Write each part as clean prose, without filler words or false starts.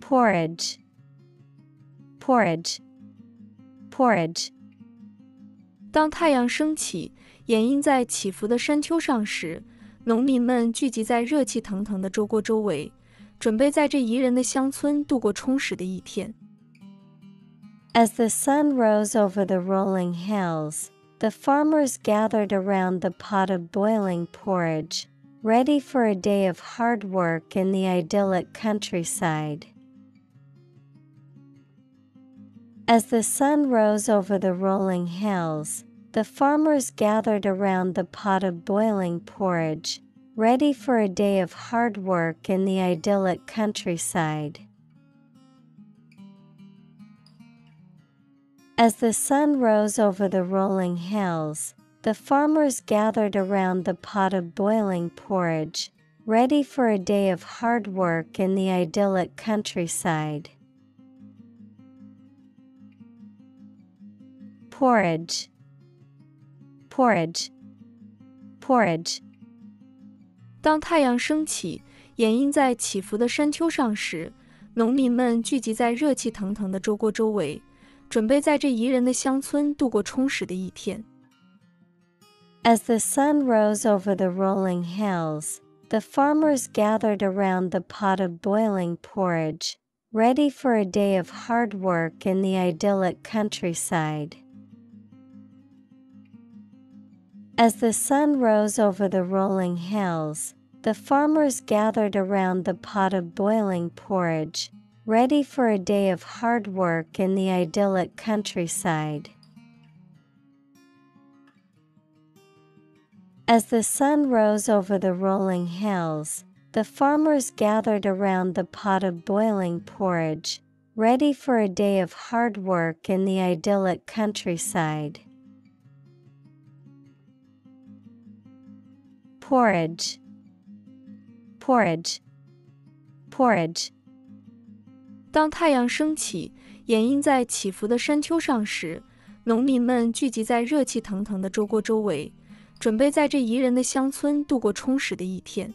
porridge, porridge, porridge. 当太阳升起，掩映在起伏的山丘上时，农民们聚集在热气腾腾的粥锅周围，准备在这宜人的乡村度过充实的一天。As the sun rose over the rolling hills, the farmers gathered around the pot of boiling porridge, ready for a day of hard work in the idyllic countryside. As the sun rose over the rolling hills, the farmers gathered around the pot of boiling porridge, ready for a day of hard work in the idyllic countryside. As the sun rose over the rolling hills, the farmers gathered around the pot of boiling porridge, ready for a day of hard work in the idyllic countryside. Porridge, porridge, porridge. 当太阳升起，掩映在起伏的山丘上时，农民们聚集在热气腾腾的粥锅周围，准备在这宜人的乡村度过充实的一天。As the sun rose over the rolling hills, the farmers gathered around the pot of boiling porridge, ready for a day of hard work in the idyllic countryside. As the sun rose over the rolling hills, the farmers gathered around the pot of boiling porridge, ready for a day of hard work in the idyllic countryside. As the sun rose over the rolling hills, the farmers gathered around the pot of boiling porridge, ready for a day of hard work in the idyllic countryside. Porridge, porridge, porridge. 当太阳升起，掩映在起伏的山丘上时，农民们聚集在热气腾腾的粥锅周围，准备在这宜人的乡村度过充实的一天。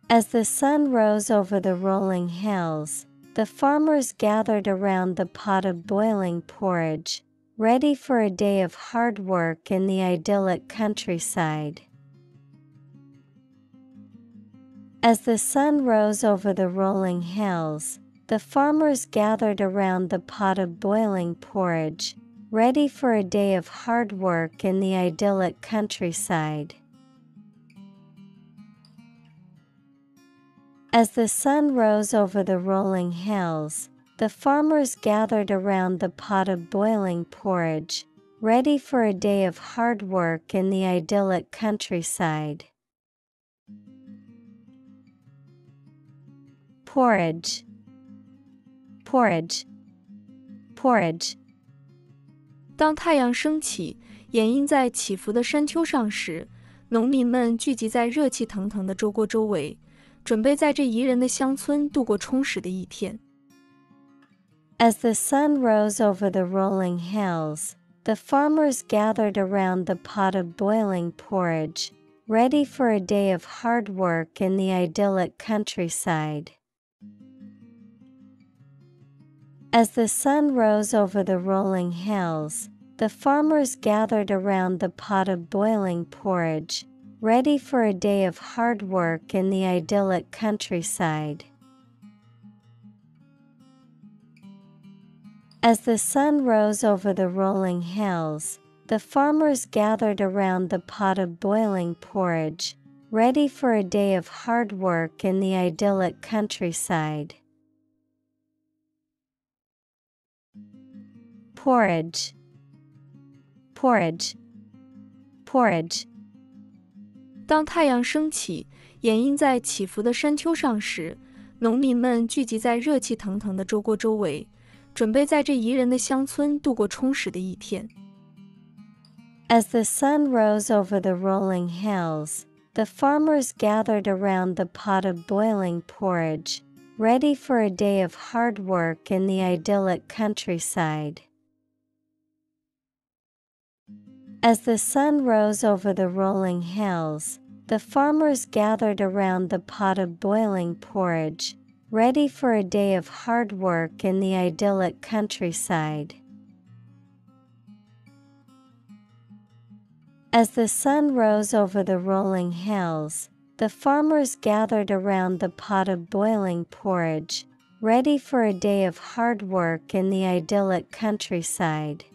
As the sun rose over the rolling hills, the farmers gathered around the pot of boiling porridge, ready for a day of hard work in the idyllic countryside. As the sun rose over the rolling hills, the farmers gathered around the pot of boiling porridge, ready for a day of hard work in the idyllic countryside. As the sun rose over the rolling hills, the farmers gathered around the pot of boiling porridge, ready for a day of hard work in the idyllic countryside. Porridge, porridge, porridge. 当太阳升起，掩映在起伏的山丘上时，农民们聚集在热气腾腾的粥锅周围，准备在这宜人的乡村度过充实的一天。As the sun rose over the rolling hills, the farmers gathered around the pot of boiling porridge, ready for a day of hard work in the idyllic countryside. As the sun rose over the rolling hills, the farmers gathered around the pot of boiling porridge, ready for a day of hard work in the idyllic countryside. As the sun rose over the rolling hills, the farmers gathered around the pot of boiling porridge, ready for a day of hard work in the idyllic countryside. Porridge, porridge, porridge. 当太阳升起，掩映在起伏的山丘上时，农民们聚集在热气腾腾的粥锅周围，准备在这宜人的乡村度过充实的一天。As the sun rose over the rolling hills, the farmers gathered around the pot of boiling porridge, ready for a day of hard work in the idyllic countryside. As the sun rose over the rolling hills, the farmers gathered around the pot of boiling porridge, ready for a day of hard work in the idyllic countryside. As the sun rose over the rolling hills, the farmers gathered around the pot of boiling porridge, ready for a day of hard work in the idyllic countryside.